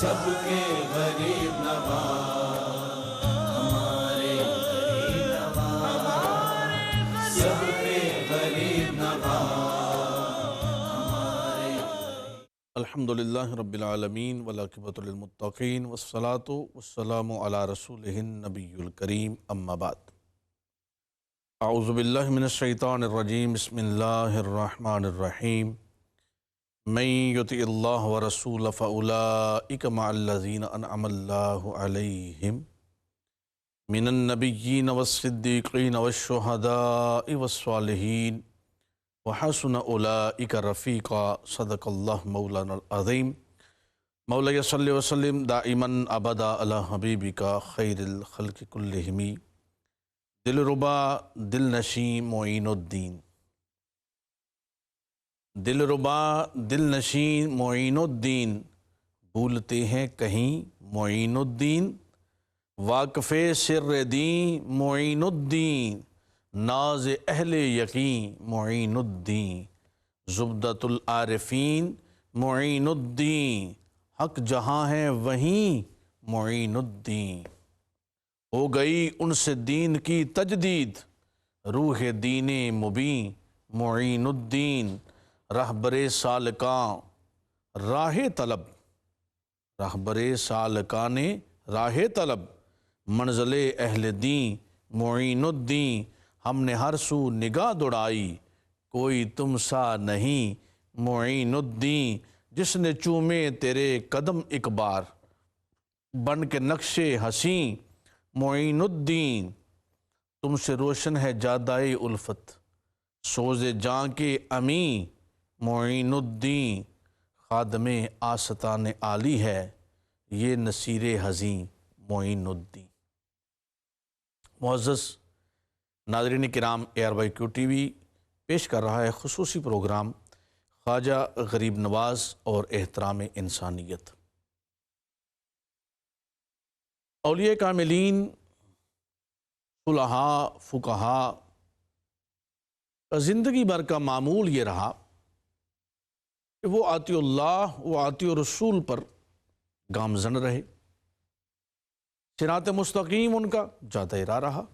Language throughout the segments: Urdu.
سب کے غریب نواز ہمارے غریب نواز، سب کے غریب نواز ہمارے۔ الحمدللہ رب العالمین والعاقبۃ للمتقین والصلاۃ والسلام علی رسولہ النبی الکریم، اما بعد۔ اعوذ باللہ من الشیطان الرجیم، بسم اللہ الرحمن الرحیم۔ من یطع اللہ ورسولہ فاولئک مع الذین انعم اللہ علیہم من النبیین والصدیقین والشہداء والصالحین وحسن اولئک رفیقا، صدق اللہ مولانا العظیم۔ مولا صلی وسلم دائما ابدا علی حبیبک خیر الخلق کلہم، دلربا دل نشیں معین الدین۔ دلربا دل نشیں معین الدین، بھولتے ہیں کہیں معین الدین، واقف سر دین معین الدین، ناز اہل یقین معین الدین، زبدۃ العارفین معین الدین، حق جہاں ہے وہیں معین الدین۔ ہو گئی ان سے دین کی تجدید، روح دین مبین معین الدین، رہبر سالکاں راہ طلب، رہبر سالکان راہ طلب، منزل اہل دین معین الدین۔ ہم نے ہر سو نگاہ دوڑائی، کوئی تم سا نہیں معین الدین، جس نے چومے تیرے قدم ایک بار، بن کے نقش حسین معین الدین۔ تم سے روشن ہے جادۂ الفت، سوز جاں کے امین معین الدین، خادم آستان عالی ہے یہ نصیر حزین معین الدین۔ معزز ناظرین کرام، ARYQ TV پیش کر رہا ہے خصوصی پروگرام خواجہ غریب نواز اور احترام انسانیت۔ اولیاء کاملین، صلحاء، فقہاء کا زندگی بھر کا معمول یہ رہا کہ وہ آتی اللہ و آتی رسول پر گامزن رہے، صراط مستقیم ان کا جاتا راہ رہا،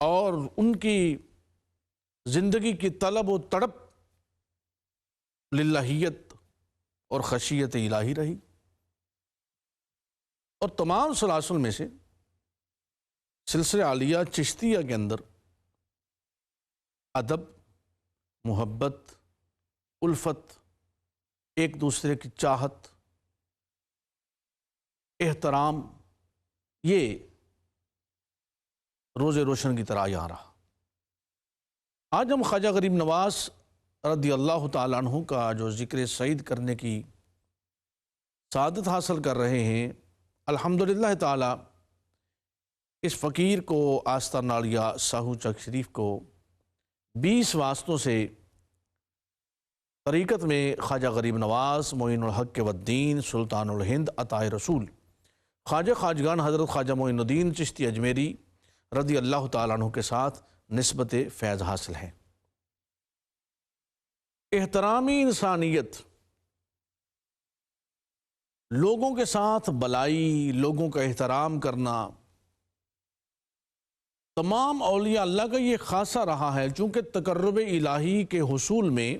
اور ان کی زندگی کی طلب و تڑپ للہیت اور خشیت الہی رہی۔ اور تمام سلاسل میں سے سلسلہ عالیہ چشتیہ کے اندر ادب، محبت، الفت، ایک دوسرے کی چاہت، احترام، یہ روز روشن کی طرح یہاں رہا۔ آج ہم خواجہ غریب نواز رضی اللہ تعالیٰ عنہ کا جو ذکر سعید کرنے کی سعادت حاصل کر رہے ہیں، الحمدللہ تعالیٰ اس فقیر کو، آستہ نالیہ ساہو چک شریف کو 20 واسطوں سے طریقت میں خواجہ غریب نواز معین الحق والدین سلطان الہند عطائے رسول خواجہ خواجگان حضرت خواجہ معین الدین چشتی اجمیری رضی اللہ تعالیٰ عنہ کے ساتھ نسبت فیض حاصل ہے۔ احترامی انسانیت، لوگوں کے ساتھ بلائی، لوگوں کا احترام کرنا، تمام اولیاء اللہ کا یہ خاصہ رہا ہے، چونکہ تقرب الہی کے حصول میں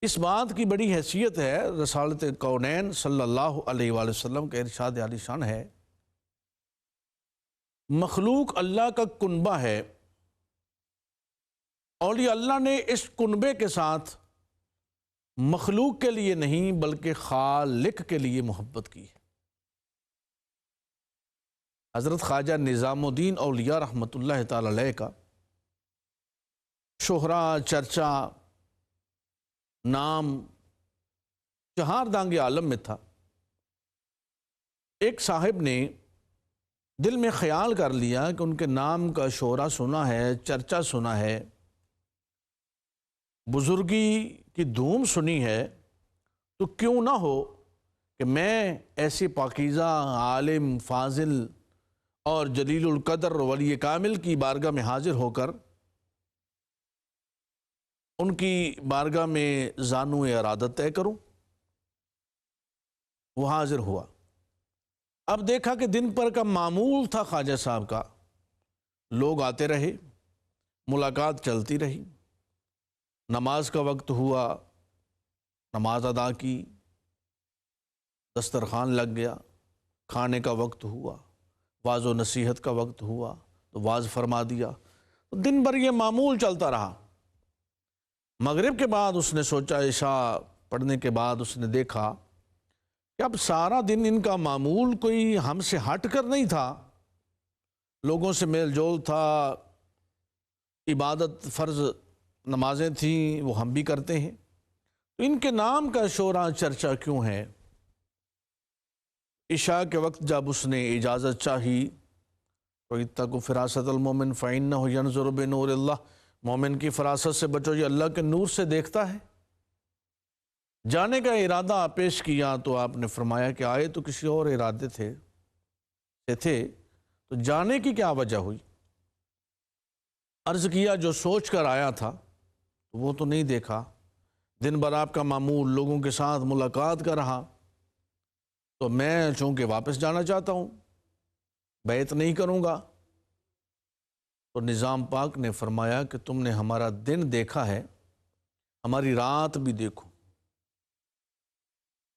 اس بات کی بڑی حیثیت ہے۔ رسالت کونین صلی اللہ علیہ وآلہ وسلم کا ارشاد عالی شان ہے، مخلوق اللہ کا کنبہ ہے، اولیاء اللہ نے اس کنبے کے ساتھ مخلوق کے لیے نہیں بلکہ خالق کے لیے محبت کی ہے۔ حضرت خواجہ نظام الدین اولیاء رحمۃ اللہ تعالی علیہ کا شہرہ، چرچا، نام چہار دانگ عالم میں تھا۔ ایک صاحب نے دل میں خیال کر لیا کہ ان کے نام کا شہرہ سنا ہے، چرچا سنا ہے، بزرگی کی دھوم سنی ہے، تو کیوں نہ ہو کہ میں ایسے پاکیزہ عالم، فاضل اور جلیل القدر ولی کامل کی بارگاہ میں حاضر ہو کر ان کی بارگاہ میں زانو ارادت طے کروں۔ وہ حاضر ہوا۔ اب دیکھا کہ دن پر کا معمول تھا خواجہ صاحب کا، لوگ آتے رہے، ملاقات چلتی رہی، نماز کا وقت ہوا، نماز ادا کی، دسترخوان لگ گیا، کھانے کا وقت ہوا، واعظ و نصیحت کا وقت ہوا تو واعظ فرما دیا، تو دن بھر یہ معمول چلتا رہا۔ مغرب کے بعد اس نے سوچا، عشاء پڑھنے کے بعد اس نے دیکھا کہ اب سارا دن ان کا معمول کوئی ہم سے ہٹ کر نہیں تھا، لوگوں سے میل جول تھا، عبادت فرض نمازیں تھیں وہ ہم بھی کرتے ہیں، تو ان کے نام کا شورا چرچا کیوں ہے؟ عشاء کے وقت جب اس نے اجازت چاہی تو اتقوا فراست المومن فإنہ ینظر بنور اللہ، مومن کی فراست سے بچو، یہ اللہ کے نور سے دیکھتا ہے۔ جانے کا ارادہ پیش کیا تو آپ نے فرمایا کہ آئے تو کسی اور ارادے تھے تو جانے کی کیا وجہ ہوئی؟ عرض کیا جو سوچ کر آیا تھا وہ تو نہیں دیکھا، دن بھر آپ کا معمول لوگوں کے ساتھ ملاقات کا رہا، تو میں چونکہ واپس جانا چاہتا ہوں، بیعت نہیں کروں گا۔ تو نظام پاک نے فرمایا کہ تم نے ہمارا دن دیکھا ہے، ہماری رات بھی دیکھو۔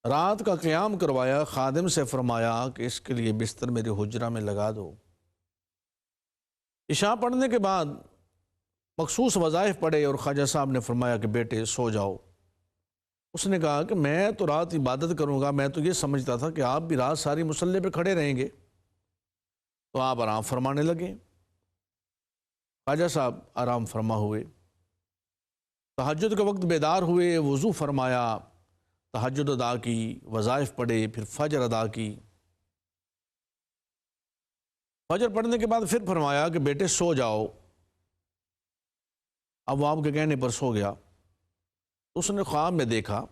رات کا قیام کروایا، خادم سے فرمایا کہ اس کے لیے بستر میرے حجرہ میں لگا دو۔ عشاء پڑھنے کے بعد مخصوص وظائف پڑھے اور خواجہ صاحب نے فرمایا کہ بیٹے سو جاؤ۔ اس نے کہا کہ میں تو رات عبادت کروں گا، میں تو یہ سمجھتا تھا کہ آپ بھی رات ساری مصلی پہ کھڑے رہیں گے۔ تو آپ آرام فرمانے لگے۔ خواجہ صاحب آرام فرما ہوئے، تہجد کے وقت بیدار ہوئے، وضو فرمایا، تہجد ادا کی، وظائف پڑھے، پھر فجر ادا کی۔ فجر پڑھنے کے بعد پھر فرمایا کہ بیٹے سو جاؤ۔ اب وہ آپ کے کہنے پر سو گیا۔ اس نے خواب میں دیکھا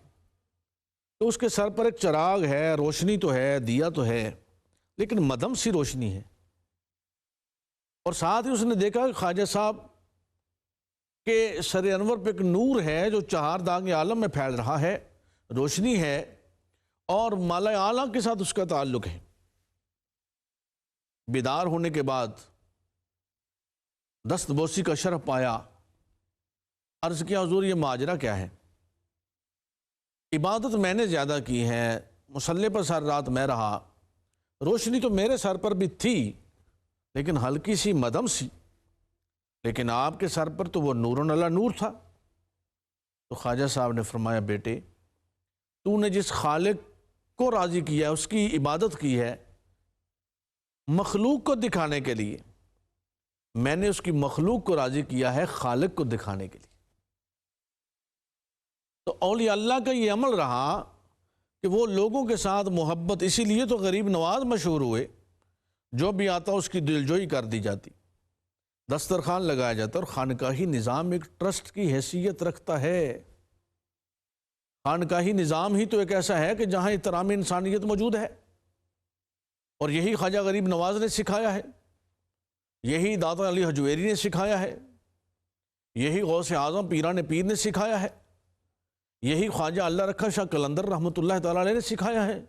کہ اس کے سر پر ایک چراغ ہے، روشنی تو ہے، دیا تو ہے، لیکن مدھم سی روشنی ہے، اور ساتھ ہی اس نے دیکھا کہ خواجہ صاحب کے سر انور پہ ایک نور ہے جو چہار داغ عالم میں پھیل رہا ہے، روشنی ہے، اور مالا اعلیٰ کے ساتھ اس کا تعلق ہے۔ بیدار ہونے کے بعد دست بوسی کا شرف پایا، عرض کیا حضور یہ ماجرا کیا ہے؟ عبادت میں نے زیادہ کی ہے، مصلی پر سر رات میں رہا، روشنی تو میرے سر پر بھی تھی لیکن ہلکی سی مدھم سی، لیکن آپ کے سر پر تو وہ نور علی نور تھا۔ تو خواجہ صاحب نے فرمایا بیٹے تو نے جس خالق کو راضی کیا ہے، اس کی عبادت کی ہے مخلوق کو دکھانے کے لیے، میں نے اس کی مخلوق کو راضی کیا ہے خالق کو دکھانے کے لیے۔ تو اولیاء اللہ کا یہ عمل رہا کہ وہ لوگوں کے ساتھ محبت، اسی لیے تو غریب نواز مشہور ہوئے، جو بھی آتا اس کی دلجوئی کر دی جاتی، دسترخوان لگایا جاتا، اور خانقاہی نظام ایک ٹرسٹ کی حیثیت رکھتا ہے۔ خانقاہی نظام ہی تو ایک ایسا ہے کہ جہاں احترام انسانیت موجود ہے، اور یہی خواجہ غریب نواز نے سکھایا ہے، یہی داتا علی حجویری نے سکھایا ہے، یہی غوث اعظم پیران پیر نے سکھایا ہے، یہی خواجہ اللہ رکھا شاہ قلندر رحمۃ اللہ تعالیٰ علیہ نے سکھایا ہے،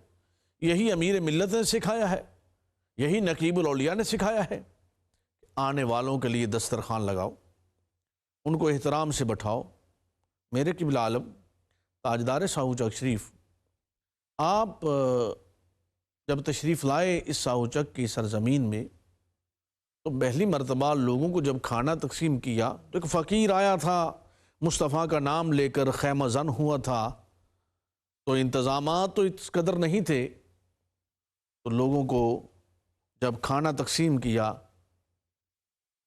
یہی امیر ملت نے سکھایا ہے، یہی نقیب الاولیاء نے سکھایا ہے۔ آنے والوں کے لیے دسترخوان لگاؤ، ان کو احترام سے بٹھاؤ۔ میرے قبلہ عالم تاجدار ساہو چک شریف، آپ جب تشریف لائے اس ساہو چک کی سرزمین میں، تو پہلی مرتبہ لوگوں کو جب کھانا تقسیم کیا تو ایک فقیر آیا تھا، مصطفیٰ کا نام لے کر خیمہ زن ہوا تھا، تو انتظامات تو اس قدر نہیں تھے، تو لوگوں کو جب کھانا تقسیم کیا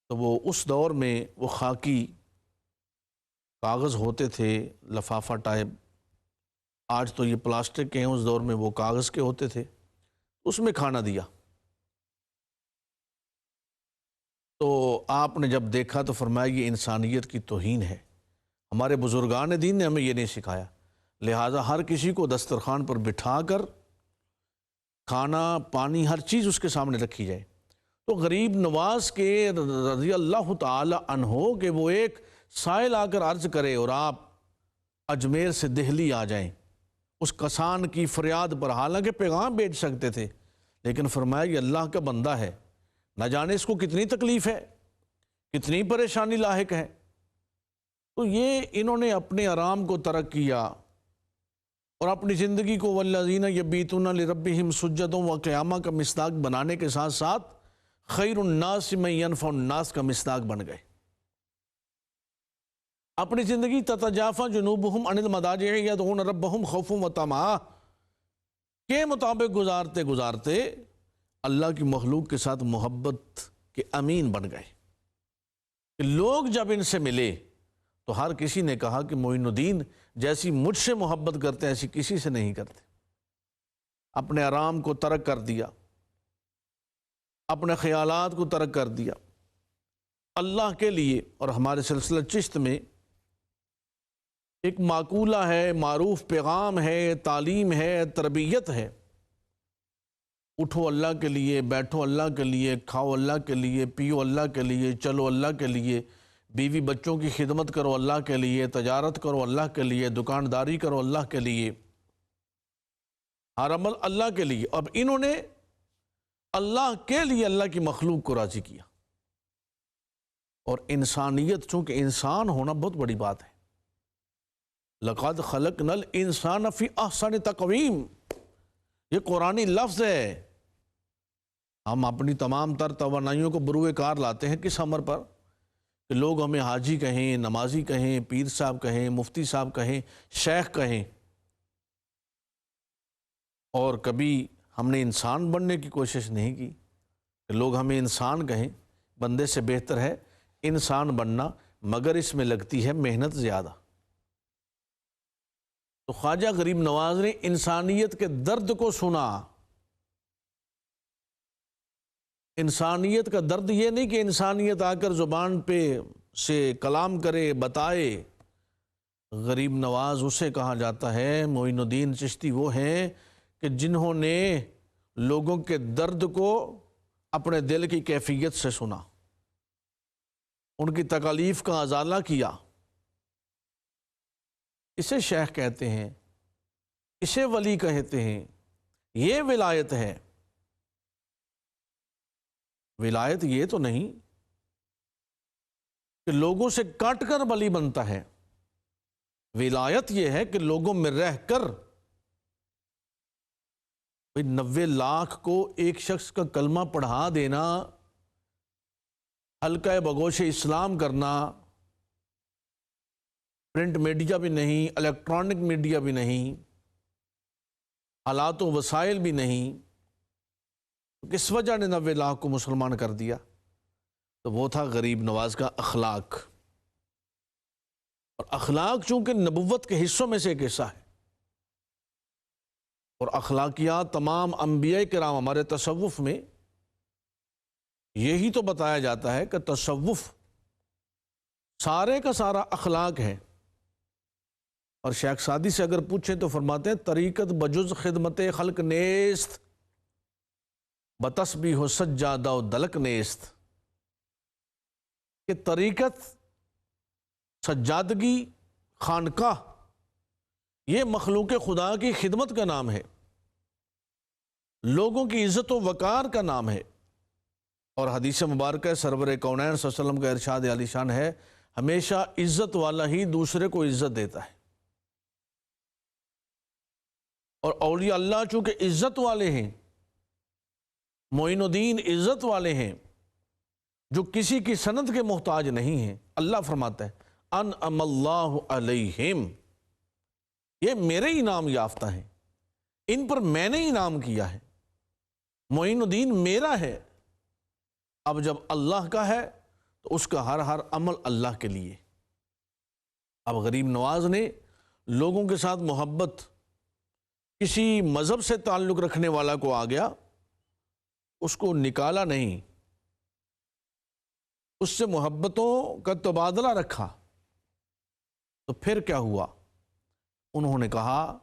تو وہ اس دور میں وہ خاکی کاغذ ہوتے تھے، لفافہ ٹائپ، آج تو یہ پلاسٹک کے ہیں، اس دور میں وہ کاغذ کے ہوتے تھے، اس میں کھانا دیا۔ تو آپ نے جب دیکھا تو فرمایا یہ انسانیت کی توہین ہے، ہمارے بزرگان دین نے ہمیں یہ نہیں سکھایا، لہٰذا ہر کسی کو دسترخوان پر بٹھا کر کھانا پانی ہر چیز اس کے سامنے رکھی جائے۔ تو غریب نواز کے رضی اللہ تعالی عنہ کہ وہ ایک سائل آ کر عرض کرے اور آپ اجمیر سے دہلی آ جائیں، اس کسان کی فریاد پر، حالانکہ پیغام بیچ سکتے تھے، لیکن فرمایا یہ اللہ کا بندہ ہے، نہ جانے اس کو کتنی تکلیف ہے، کتنی پریشانی لاحق ہے۔ تو یہ انہوں نے اپنے آرام کو ترک کیا اور اپنی زندگی کو والذین یبیتون لربہم سجدا وقیاما کا مصداق بنانے کے ساتھ ساتھ خیر الناس من ینفع الناس کا مصداق بن گئے۔ اپنی زندگی تتجافی جنوبہم عن المضاجع یدعون ربہم خوفا وطمعا کے مطابق گزارتے گزارتے اللہ کی مخلوق کے ساتھ محبت کے امین بن گئے۔ لوگ جب ان سے ملے تو ہر کسی نے کہا کہ معین الدین جیسی مجھ سے محبت کرتے ہیں ایسی کسی سے نہیں کرتے۔ اپنے آرام کو ترک کر دیا، اپنے خیالات کو ترک کر دیا اللہ کے لیے۔ اور ہمارے سلسلہ چشت میں ایک معقولہ ہے، معروف پیغام ہے، تعلیم ہے، تربیت ہے، اٹھو اللہ کے لیے، بیٹھو اللہ کے لیے، کھاؤ اللہ کے لیے، پیو اللہ کے لیے، چلو اللہ کے لیے، بیوی بچوں کی خدمت کرو اللہ کے لیے، تجارت کرو اللہ کے لیے، دکانداری کرو اللہ کے لیے، ہر عمل اللہ کے لیے۔ اب انہوں نے اللہ کے لیے اللہ کی مخلوق کو راضی کیا، اور انسانیت، چونکہ انسان ہونا بہت بڑی بات ہے۔ لَقَدْ خَلَقْنَا الْإِنسَانَ فِي أَحْسَنِ تَقْوِيمٍ، یہ قرآنی لفظ ہے۔ ہم اپنی تمام تر توانائیوں کو بروئے کار لاتے ہیں کس امر پر؟ کہ لوگ ہمیں حاجی کہیں، نمازی کہیں، پیر صاحب کہیں، مفتی صاحب کہیں، شیخ کہیں، اور کبھی ہم نے انسان بننے کی کوشش نہیں کی کہ لوگ ہمیں انسان کہیں۔ بندے سے بہتر ہے انسان بننا، مگر اس میں لگتی ہے محنت زیادہ۔ تو خواجہ غریب نواز نے انسانیت کے درد کو سنا۔ انسانیت کا درد یہ نہیں کہ انسانیت آ کر زبان پہ سے کلام کرے، بتائے۔ غریب نواز اسے کہا جاتا ہے، معین الدین چشتی وہ ہیں کہ جنہوں نے لوگوں کے درد کو اپنے دل کی کیفیت سے سنا، ان کی تکالیف کا ازالہ کیا۔ اسے شیخ کہتے ہیں، اسے ولی کہتے ہیں، یہ ولایت ہے۔ ولایت یہ تو نہیں کہ لوگوں سے کٹ کر ولی بنتا ہے، ولایت یہ ہے کہ لوگوں میں رہ کر 90 لاکھ کو ایک شخص کا کلمہ پڑھا دینا، حلقہ بگوش اسلام کرنا، پرنٹ میڈیا بھی نہیں، الیکٹرانک میڈیا بھی نہیں، آلات و وسائل بھی نہیں، کس وجہ نے 90 لاکھ کو مسلمان کر دیا؟ تو وہ تھا غریب نواز کا اخلاق۔ اور اخلاق چونکہ نبوت کے حصوں میں سے ایک حصہ ہے، اور اخلاقیات تمام انبیاء کرام، ہمارے تصوف میں یہی تو بتایا جاتا ہے کہ تصوف سارے کا سارا اخلاق ہے۔ اور شیخ سعدی سے اگر پوچھیں تو فرماتے ہیں طریقت بجز خدمت خلق نیست، بتسبیح و سجادہ و دلک نیست، کہ طریقت، سجادگی، خانقاہ، یہ مخلوق خدا کی خدمت کا نام ہے، لوگوں کی عزت و وقار کا نام ہے۔ اور حدیث مبارکہ سرور کونین صلی اللہ علیہ وسلم کا ارشاد عالی شان ہے، ہمیشہ عزت والا ہی دوسرے کو عزت دیتا ہے۔ اور اولیاء اللہ چونکہ عزت والے ہیں، معین الدین عزت والے ہیں، جو کسی کی سند کے محتاج نہیں ہیں۔ اللہ فرماتا ہے انعم اللہ علیہم، یہ میرے انعام یافتہ ہیں، ان پر میں نے انعام کیا ہے، معین الدین میرا ہے۔ اب جب اللہ کا ہے تو اس کا ہر عمل اللہ کے لیے۔ اب غریب نواز نے لوگوں کے ساتھ محبت، کسی مذہب سے تعلق رکھنے والا کو آ گیا، اس کو نکالا نہیں، اس سے محبتوں کا تبادلہ رکھا۔ تو پھر کیا ہوا؟ انہوں نے کہا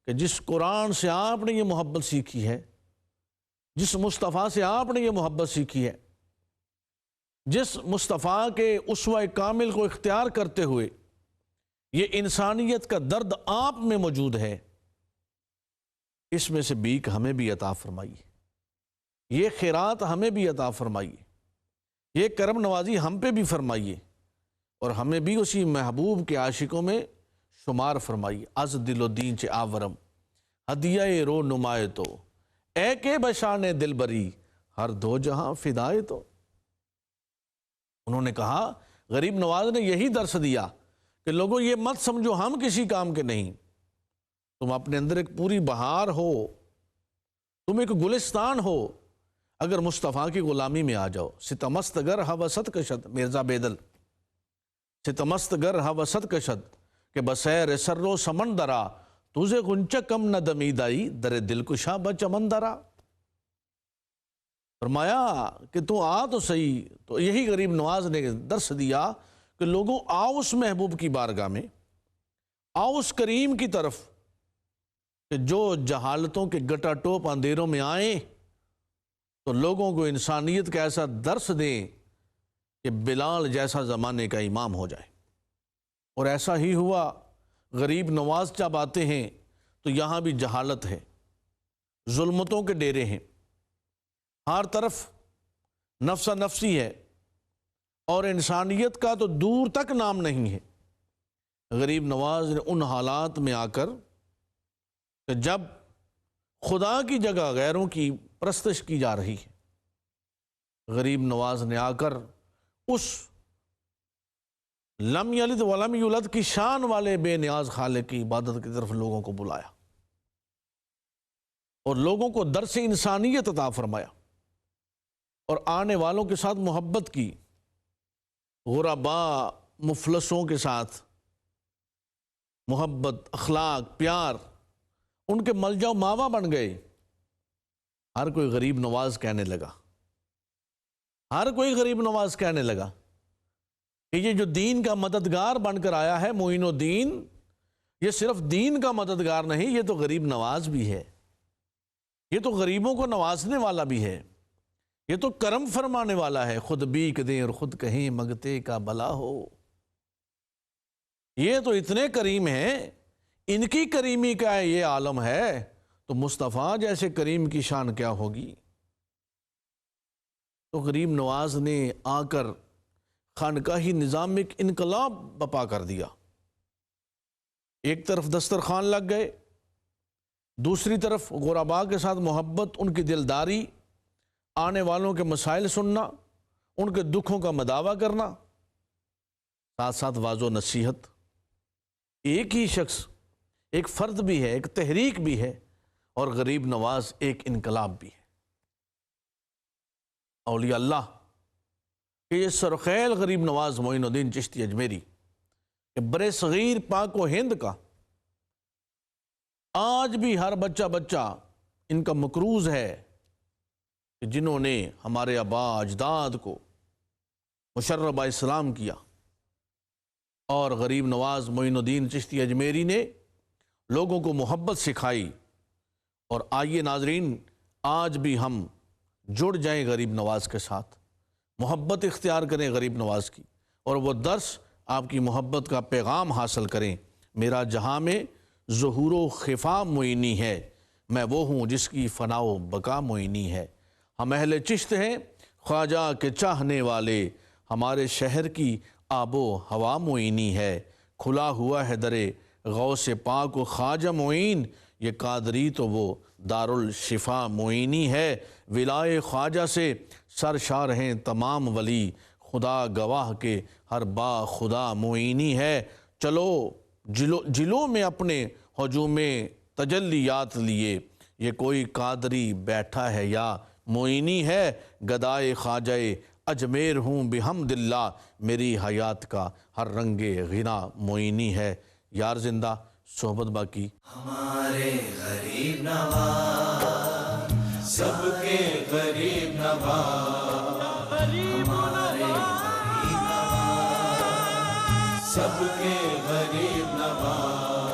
کہ جس قرآن سے آپ نے یہ محبت سیکھی ہے، جس مصطفیٰ سے آپ نے یہ محبت سیکھی ہے، جس مصطفیٰ کے اسوہ کامل کو اختیار کرتے ہوئے یہ انسانیت کا درد آپ میں موجود ہے، اس میں سے بیک ہمیں بھی عطا فرمائیے، یہ خیرات ہمیں بھی عطا فرمائیے، یہ کرم نوازی ہم پہ بھی فرمائیے، اور ہمیں بھی اسی محبوب کے عاشقوں میں شمار فرمائیے۔ از دل و دین چے آورم ہدیہ رو نمائے تو، اے کہ بشان دل بری ہر دو جہاں فدائے تو۔ انہوں نے کہا، غریب نواز نے یہی درس دیا کہ لوگوں یہ مت سمجھو ہم کسی کام کے نہیں، تم اپنے اندر ایک پوری بہار ہو، تم ایک گلستان ہو، اگر مصطفیٰ کی غلامی میں آ جاؤ۔ ستمست گر ہوست کشد، مرزا بیدل، ستمست گر ہوست کشد کہ بسیر سر و سمندرا، تجھے غنچہ کم نہ دمیدائی در دل کشا بچمندرا۔ فرمایا کہ تو آ تو صحیح۔ تو یہی غریب نواز نے درس دیا کہ لوگوں آؤ اس محبوب کی بارگاہ میں، آؤ اس کریم کی طرف کہ جو جہالتوں کے گٹا ٹوپ اندھیروں میں آئیں تو لوگوں کو انسانیت کا ایسا درس دیں کہ بلال جیسا زمانے کا امام ہو جائے۔ اور ایسا ہی ہوا۔ غریب نواز جب آتے ہیں تو یہاں بھی جہالت ہے، ظلمتوں کے ڈیرے ہیں، ہر طرف نفسا نفسی ہے، اور انسانیت کا تو دور تک نام نہیں ہے۔ غریب نواز نے ان حالات میں آ کر کہ جب خدا کی جگہ غیروں کی پرستش کی جا رہی ہے، غریب نواز نے آ کر اس لم یلد ولم یولد کی شان والے بے نیاز خالق کی عبادت کی طرف لوگوں کو بلایا اور لوگوں کو درس انسانیت عطا فرمایا، اور آنے والوں کے ساتھ محبت کی، غرباء مفلسوں کے ساتھ محبت، اخلاق، پیار، ان کے ملجا و ماوا بن گئے۔ ہر کوئی غریب نواز کہنے لگا، ہر کوئی غریب نواز کہنے لگا کہ یہ جو دین کا مددگار بن کر آیا ہے معین الدین، یہ صرف دین کا مددگار نہیں، یہ تو غریب نواز بھی ہے، یہ تو غریبوں کو نوازنے والا بھی ہے، یہ تو کرم فرمانے والا ہے۔ خود بیک دیں اور خود کہیں مگتے کا بلا ہو۔ یہ تو اتنے کریم ہیں، ان کی کریمی کا یہ عالم ہے، تو مصطفیٰ جیسے کریم کی شان کیا ہوگی۔ تو غریب نواز نے آ کر خانقاہی نظام میں ایک انقلاب بپا کر دیا۔ ایک طرف دسترخوان لگ گئے، دوسری طرف غرباء کے ساتھ محبت، ان کی دلداری، آنے والوں کے مسائل سننا، ان کے دکھوں کا مداوع کرنا، ساتھ ساتھ واضح و نصیحت۔ ایک ہی شخص، ایک فرد بھی ہے، ایک تحریک بھی ہے، اور غریب نواز ایک انقلاب بھی ہے۔ اولیاء اللہ کہ یہ سرخیل غریب نواز معین الدین چشتی اجمیری کہ برے صغیر پاک و ہند کا آج بھی ہر بچہ ان کا مکروز ہے کہ جنہوں نے ہمارے آبا اجداد کو مشرب اسلام کیا، اور غریب نواز معین الدین چشتی اجمیری نے لوگوں کو محبت سکھائی۔ اور آئیے ناظرین، آج بھی ہم جڑ جائیں غریب نواز کے ساتھ، محبت اختیار کریں غریب نواز کی، اور وہ درس آپ کی محبت کا پیغام حاصل کریں۔ میرا جہاں میں ظہور و خفا معینی ہے، میں وہ ہوں جس کی فنا و بقا معینی ہے۔ ہم اہل چشت ہیں خواجہ کے چاہنے والے، ہمارے شہر کی آب و ہوا معینی ہے۔ کھلا ہوا ہے در غوث پاک و خواجہ معین، یہ قادری تو وہ دارالشفا معینی ہے۔ ولائے خواجہ سے سرشار ہیں تمام ولی، خدا گواہ کے ہر با خدا معینی ہے۔ چلو جلو میں اپنے ہجوم تجلیات لیے، یہ کوئی قادری بیٹھا ہے یا معینی ہے۔ گدائے خواجہ اجمیر ہوں بحمد اللہ، میری حیات کا ہر رنگ غنا معینی ہے۔ یار زندہ صحبت باقی۔ ہمارے غریب نواز، سب کے غریب نواز، ہمارے غریب نواز، سب کے غریب نواز۔